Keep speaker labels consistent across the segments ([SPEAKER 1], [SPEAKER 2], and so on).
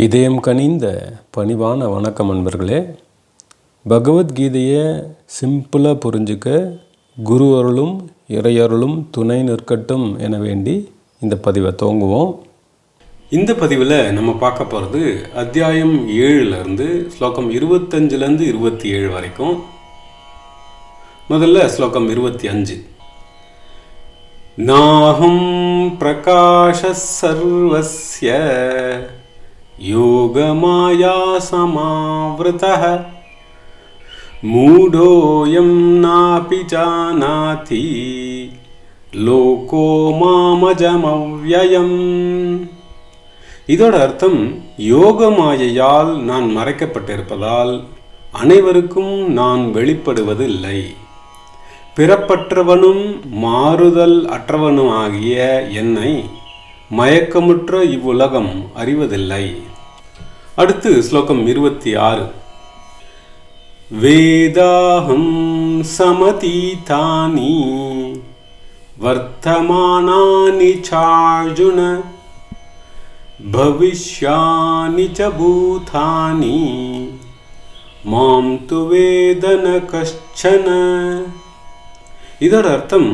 [SPEAKER 1] இதயம் கனிந்த பணிவான வணக்கம் நண்பர்களே. பகவத்கீதையை சிம்பிளாக புரிஞ்சுக்க குரு அருளும் இறையருளும் துணை நிற்கட்டும் என வேண்டி இந்த பதிவை துவங்குவோம். இந்த பதிவில் நம்ம பார்க்க போகிறது அத்தியாயம் 7லேருந்து ஸ்லோகம் 25லேருந்து 27 வரைக்கும். முதல்ல ஸ்லோகம் 25. நாஹம் பிரகாஷ சர்வஸ்ய யோகமாயா சமாவ்ருதः மூடோயம் நாபி ஜானாதி லோகோ மாமஜமவ்யயம். இதோட அர்த்தம், யோக மாயையால் நான் மறைக்கப்பட்டிருப்பதால் அனைவருக்கும் நான் வெளிப்படுவதில்லை. பிறப்பற்றவனும் மாறுதல் அற்றவனும் ஆகிய என்னை மயக்கமுற்ற இவ்வுலகம் அறிவதில்லை. அடுத்து ஸ்லோகம் 26. வேதாஹம் சமதீதானி வர்த்தமானானி சார்ஜுன பவிஷ்யானி ச பூதானி மாம் து வேதன கஷ்சன. இதோட அர்த்தம்,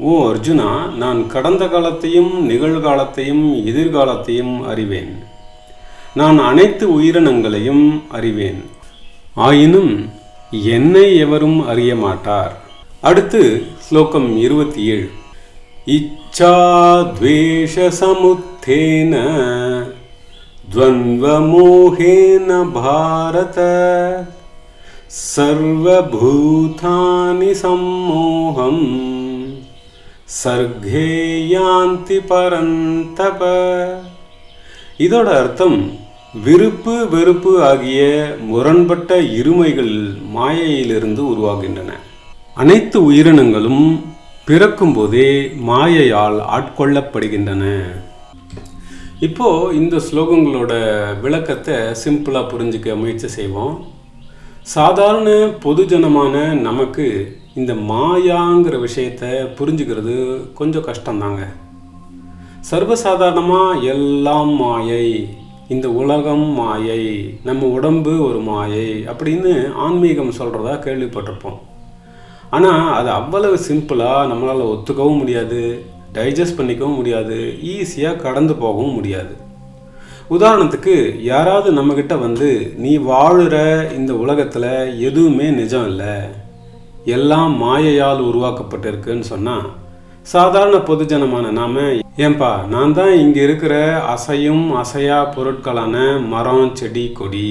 [SPEAKER 1] ஓ அர்ஜுனா, நான் கடந்த காலத்தையும் நிகழ்காலத்தையும் எதிர்காலத்தையும் அறிவேன். நான் அனைத்து உயிரினங்களையும் அறிவேன். ஆயினும் என்னை எவரும் அறிய மாட்டார். அடுத்து ஸ்லோகம் 27. இச்சா துவேஷ சமுத்தேன த்வந்வ மோஹேன பாரத சர்வபூதானி சம்மோகம் சர்க்கே யாந்தி பரந்தப. இதோட அர்த்தம், விருப்பு வெறுப்பு ஆகிய முரண்பட்ட இருமைகள் மாயையிலிருந்து உருவாகின்றன. அனைத்து உயிரினங்களும் பிறக்கும் போதே மாயையால் ஆட்கொள்ளப்படுகின்றன. இப்போ இந்த ஸ்லோகங்களோட விளக்கத்தை சிம்பிளாக புரிஞ்சுக்க முயற்சி செய்வோம். சாதாரண பொதுஜனமான நமக்கு இந்த மாயாங்கிற விஷயத்தை புரிஞ்சுக்கிறது கொஞ்சம் கஷ்டம்தாங்க. சர்வசாதாரணமாக எல்லாம் மாயை, இந்த உலகம் மாயை, நம்ம உடம்பு ஒரு மாயை அப்படின்னு ஆன்மீகம் சொல்கிறதா கேள்விப்பட்டிருப்போம். ஆனால் அது அவ்வளவு சிம்பிளாக நம்மளால் ஒத்துக்கவும் முடியாது, டைஜஸ்ட் பண்ணிக்கவும் முடியாது, ஈஸியாக கடந்து போகவும் முடியாது. உதாரணத்துக்கு, யாராவது நம்மக்கிட்ட வந்து, நீ வாழுற இந்த உலகத்தில் எதுவுமே நிஜம் இல்லை, எல்லாம் மாயையால் உருவாக்கப்பட்டிருக்குன்னு சொன்னால், சாதாரண பொதுஜனமான நாம், ஏன்பா நான் தான் இங்கே இருக்கிற அசையும் அசையா பொருட்களான மரம், செடி, கொடி,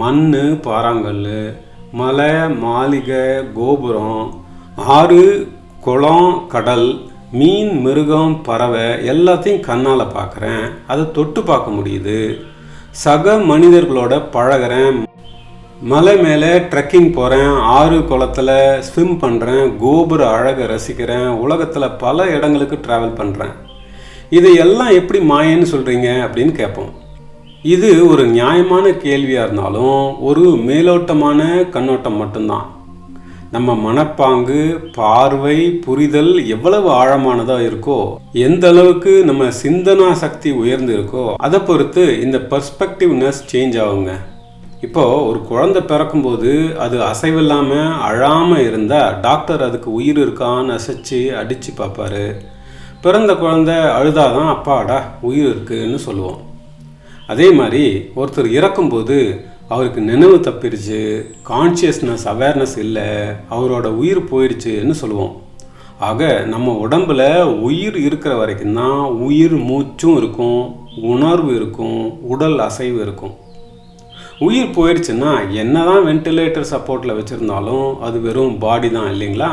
[SPEAKER 1] மண், பாறாங்கல், மலை, மாளிகை, கோபுரம், ஆறு, குளம், கடல், மீன், மிருகம், பறவை எல்லாத்தையும் கண்ணால் பார்க்குறேன், அதை தொட்டு பார்க்க முடியுது, சக மனிதர்களோட பழகிறேன், மலை மேலே ட்ரெக்கிங் போகிறேன், ஆறு குளத்தில் ஸ்விம் பண்ணுறேன், கோபுர அழகை ரசிக்கிறேன், உலகத்தில் பல இடங்களுக்கு ட்ராவல் பண்ணுறேன். இதையெல்லாம் எப்படி மாயன்னு சொல்கிறீங்க அப்படின்னு கேட்போம். இது ஒரு நியாயமான கேள்வியாக இருந்தாலும் ஒரு மேலோட்டமான கண்ணோட்டம் மட்டும்தான். நம்ம மனப்பாங்கு, பார்வை, புரிதல் எவ்வளவு ஆழமானதாக இருக்கோ, எந்த அளவுக்கு நம்ம சிந்தனா சக்தி உயர்ந்து இருக்கோ, அதை பொறுத்து இந்த பர்ஸ்பெக்டிவ்னஸ் சேஞ்ச் ஆகுங்க. இப்போது ஒரு குழந்தை பிறக்கும்போது அது அசைவில்லாமல் அழாமல் இருந்தால் டாக்டர் அதுக்கு உயிர் இருக்கான்னு அசைச்சு அடித்து பார்ப்பார். பிறந்த குழந்தை அழுதாதான் அப்பாடா உயிர் இருக்குன்னு சொல்லுவோம். அதே மாதிரி ஒருத்தர் இறக்கும்போது அவருக்கு நினைவு தப்பிடுச்சு, கான்ஷியஸ்னஸ், அவேர்னஸ் இல்லை, அவரோட உயிர் போயிடுச்சுன்னு சொல்லுவோம். ஆக நம்ம உடம்பில் உயிர் இருக்கிற வரைக்கும் தான் உயிர் மூச்சும் இருக்கும், உணர்வு இருக்கும், உடல் அசைவு இருக்கும். உயிர் போயிடுச்சுன்னா என்னதான் வென்டிலேட்டர் சப்போர்ட்டில் வச்சுருந்தாலும் அது வெறும் பாடி தான், இல்லைங்களா?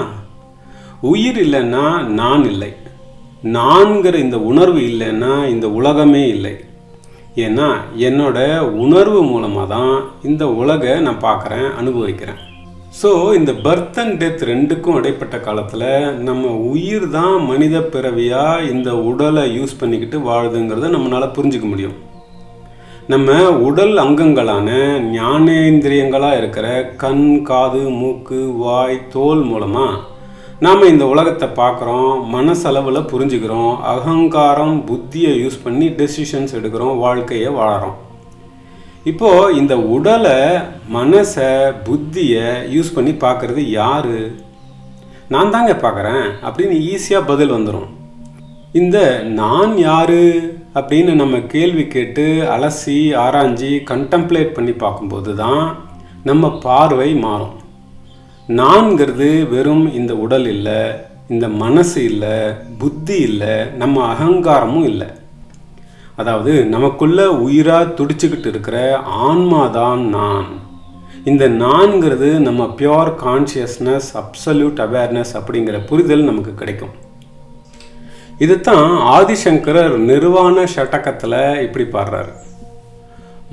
[SPEAKER 1] உயிர் இல்லைன்னா நான் இல்லை, நான்கிற இந்த உணர்வு இல்லைன்னா இந்த உலகமே இல்லை. ஏன்னா என்னோட உணர்வு மூலமாக தான் இந்த உலகை நான் பார்க்குறேன், அனுபவிக்கிறேன். ஸோ இந்த பர்த் அண்ட் டெத் ரெண்டுக்கும் இடைப்பட்ட காலத்தில் நம்ம உயிர் தான் மனித பிறவியாக இந்த உடலை யூஸ் பண்ணிக்கிட்டு வாழுதுங்கிறத நம்மளால் புரிஞ்சிக்க முடியும். நம்ம உடல் அங்கங்களான ஞானேந்திரியங்களாக இருக்கிற கண், காது, மூக்கு, வாய், தோல் மூலமாக நாம் இந்த உலகத்தை பார்க்குறோம், மனசளவில் புரிஞ்சுக்கிறோம், அகங்காரம் புத்தியை யூஸ் பண்ணி டெசிஷன்ஸ் எடுக்கிறோம், வாழ்க்கையை வாழறோம். இப்போ இந்த உடலை, மனசை, புத்தியை யூஸ் பண்ணி பார்க்கறது யாரு? நான் தாங்க பார்க்குறேன் அப்படின்னு ஈஸியாக பதில் வந்துடும். இந்த நான் யாரு அப்படின்னு நம்ம கேள்வி கேட்டு அலசி ஆராய்ஞ்சி கண்டம்ப்ளேட் பண்ணி பார்க்கும்போது தான் நம்ம பார்வை மாறும். நான்கிறது வெறும் இந்த உடல் இல்லை, இந்த மனசு இல்லை, புத்தி இல்லை, நம்ம அகங்காரமும் இல்லை. அதாவது நமக்குள்ள உயிராக துடிச்சுக்கிட்டு இருக்கிற ஆன்மாதான் நான். இந்த நான்கிறது நம்ம பியோர் கான்ஷியஸ்னஸ், அப்சல்யூட் அவேர்னஸ் அப்படிங்கிற புரிதல் நமக்கு கிடைக்கும். இதுதான் ஆதிசங்கரர் நிர்வாண ஷட்டகத்தில் இப்படி பாடுறாரு.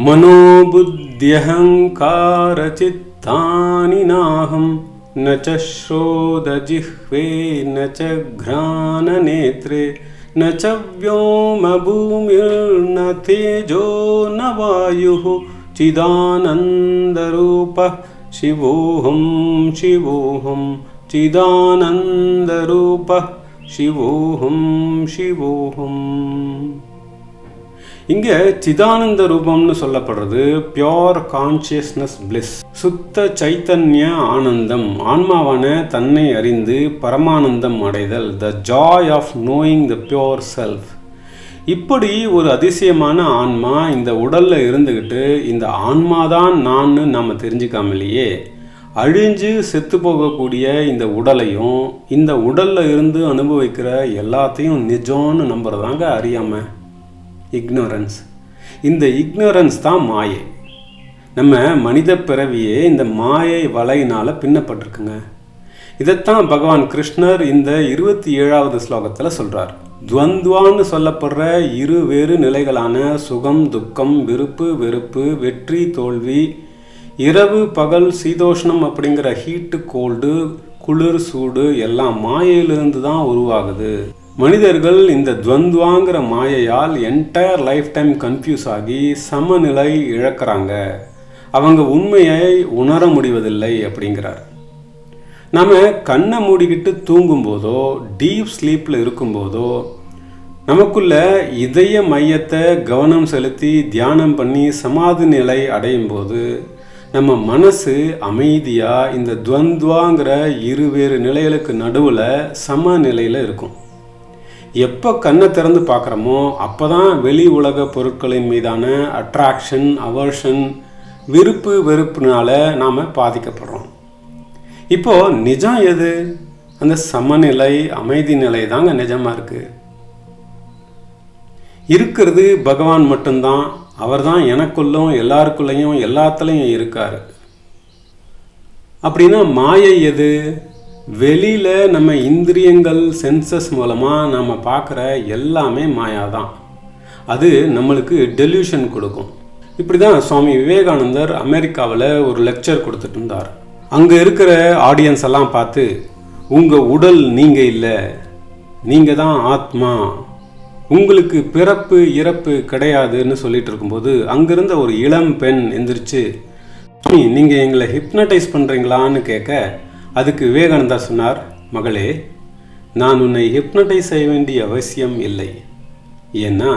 [SPEAKER 1] மனோபுத்தியஹங்கார சித்தானி நாகம் நச்ச ஸ்ரோத ஜிஹ்வே நச்ச கிரான நேத்ரே நச்ச வ்யோம பூமிர்ன தேஜோ ந வாயுः சிதானந்தரூபः சிவோஹம் சிவோஹம் சிதானந்தரூபः சிவோஹம் சிவோஹம். இங்கே சிதானந்த ரூபம்னு சொல்லப்படுறது பியோர் கான்சியஸ்னஸ் பிளிஸ், சுத்த சைத்தன்ய ஆனந்தம், ஆன்மாவான தன்னை அறிந்து பரமானந்தம் அடைதல், the joy of knowing the pure self. இப்படி ஒரு அதிசயமான ஆன்மா இந்த உடல்ல இருந்துக்கிட்டு இந்த ஆன்மாதான் நான் நாம் தெரிஞ்சுக்காமலேயே அழிஞ்சு செத்து போகக்கூடிய இந்த உடலையும் இந்த உடல்ல இருந்து அனுபவிக்கிற எல்லாத்தையும் நிஜம்னு நம்புறதாங்க அறியாம, இக்னோரன்ஸ். இந்த இக்னோரன்ஸ் தான் மாயை. நம்ம மனித பிறவியே இந்த மாயை வலையினால் பின்னப்பட்டிருக்குங்க. இதைத்தான் பகவான் கிருஷ்ணர் இந்த 27வது ஸ்லோகத்தில் சொல்கிறார். துவந்துவான்னு சொல்லப்படுற இரு வேறு நிலைகளான சுகம் துக்கம், விருப்பு வெறுப்பு, வெற்றி தோல்வி, இரவு பகல், சீதோஷ்ணம் அப்படிங்கிற ஹீட்டு கோல்டு, குளிர் சூடு எல்லாம் மாயையிலிருந்து தான் உருவாகுது. மனிதர்கள் இந்த துவந்துவாங்கிற மாயையால் என்டையர் லைஃப் டைம் கன்ஃபியூஸ் ஆகி சமநிலை இழக்கிறாங்க. அவங்க உண்மையை உணர முடிவதில்லை அப்படிங்கிறார். நம்ம கண்ணை மூடிக்கிட்டு தூங்கும்போதோ டீப் ஸ்லீப்பில் இருக்கும்போதோ நமக்குள்ள இதய மையத்தை கவனம் செலுத்தி தியானம் பண்ணி சமாதி நிலை அடையும் போது நம்ம மனசு அமைதியாக இந்த துவந்துவாங்கிற இருவேறு நிலைகளுக்கு நடுவில் சமநிலையில் இருக்கும். எப்போ கண்ணை திறந்து பார்க்குறோமோ அப்போ தான் வெளி உலக பொருட்களின் மீதான அட்ராக்ஷன், அவர்ஷன், விருப்பு வெறுப்புனால நாம் பாதிக்கப்படுறோம். இப்போது நிஜம் எது? அந்த சமநிலை, அமைதி நிலை தாங்க நிஜமாக இருக்குது. இருக்கிறது பகவான் மட்டும்தான். அவர் தான் எனக்குள்ளும் எல்லாருக்குள்ளேயும் எல்லாத்துலேயும் இருக்கார். அப்படின்னா மாயை எது? வெளியில் நம்ம இந்திரியங்கள், சென்சஸ் மூலமாக நம்ம பார்க்குற எல்லாமே மாயாதான். அது நம்மளுக்கு டெல்யூஷன் கொடுக்கும். இப்படி தான் சுவாமி விவேகானந்தர் அமெரிக்காவில் ஒரு லெக்சர் கொடுத்துட்டு இருந்தார். அங்கே இருக்கிற ஆடியன்ஸ் எல்லாம் பார்த்து, உங்கள் உடல் நீங்கள் இல்லை, நீங்கள் தான் ஆத்மா, உங்களுக்கு பிறப்பு இறப்பு கிடையாதுன்னு சொல்லிட்டு இருக்கும்போது அங்கிருந்த ஒரு இளம் பெண் எந்திரிச்சு, நீங்கள் எங்களை ஹிப்னடைஸ் பண்ணுறீங்களான்னு கேட்க, அதுக்கு விவேகானந்தா சொன்னார், மகளே, நான் உன்னை ஹிப்னடைஸ் செய்ய வேண்டிய அவசியம் இல்லை. ஏன்னா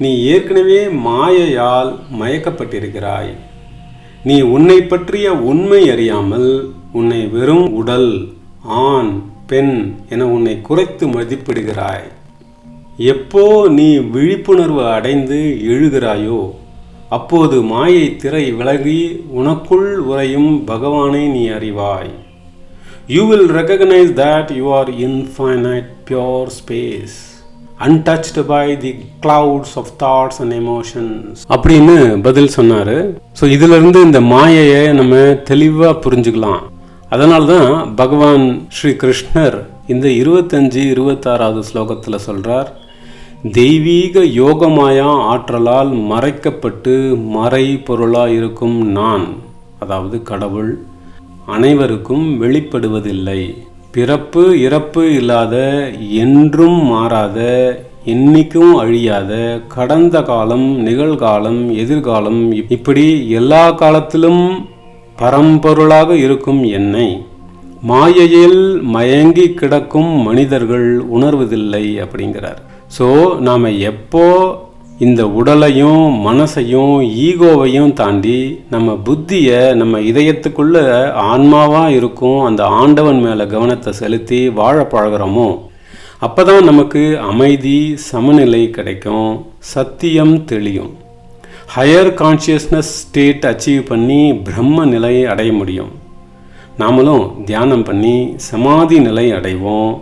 [SPEAKER 1] நீ ஏற்கனவே மாயையால் மயக்கப்பட்டிருக்கிறாய். நீ உன்னை பற்றிய உண்மை அறியாமல் உன்னை வெறும் உடல், ஆண், பெண் என உன்னை குறைத்து மதிப்பிடுகிறாய். எப்போ நீ விழிப்புணர்வு அடைந்து எழுகிறாயோ அப்போது மாயை திரை விலகி உனக்குள் உறையும் பகவானை நீ அறிவாய். You will recognize that you are infinite pure space, untouched by the clouds of thoughts and emotions அப்படின்னு பதில் சொன்னார். ஸோ இதிலிருந்து இந்த மாயையை நம்ம தெளிவாக புரிஞ்சுக்கலாம். அதனால தான் பகவான் ஸ்ரீ கிருஷ்ணர் இந்த 25-26வது ஸ்லோகத்தில் சொல்கிறார், தெய்வீக யோகமாயா ஆற்றலால் மறைக்கப்பட்டு மறை பொருளாக இருக்கும் நான், அதாவது கடவுள், அனைவருக்கும் வெளிப்படுவதில்லை. பிறப்பு இறப்பு இல்லாத, என்றும் மாறாத, என்னைக்கும் அழியாத, கடந்த காலம், நிகழ்காலம், எதிர்காலம், இப்படி எல்லா காலத்திலும் பரம்பொருளாக இருக்கும் என்னை மாயையில் மயங்கி கிடக்கும் மனிதர்கள் உணர்வதில்லை அப்படிங்கிறார். ஸோ நாம் எப்போ இந்த உடலையும் மனசையும் ஈகோவையும் தாண்டி நம்ம புத்தியை நம்ம இதயத்துக்குள்ள ஆன்மாவாக இருக்கும் அந்த ஆண்டவன் மேலே கவனத்தை செலுத்தி வாழ பழகிறோமோ அப்போ தான் நமக்கு அமைதி சமநிலை கிடைக்கும், சத்தியம் தெளியும், ஹையர் கான்ஷியஸ்னஸ் ஸ்டேட் அச்சீவ் பண்ணி பிரம்ம நிலை அடைய முடியும். நாமளும் தியானம் பண்ணி சமாதி நிலை அடைவோம்,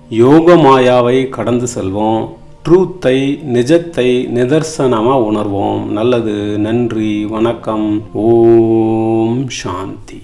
[SPEAKER 1] யோக மாயாவை கடந்து செல்வோம், ட்ரூத்தை நிஜத்தை நிதர்சனமாக உணர்வோம். நல்லது. நன்றி. வணக்கம். ஓம் சாந்தி.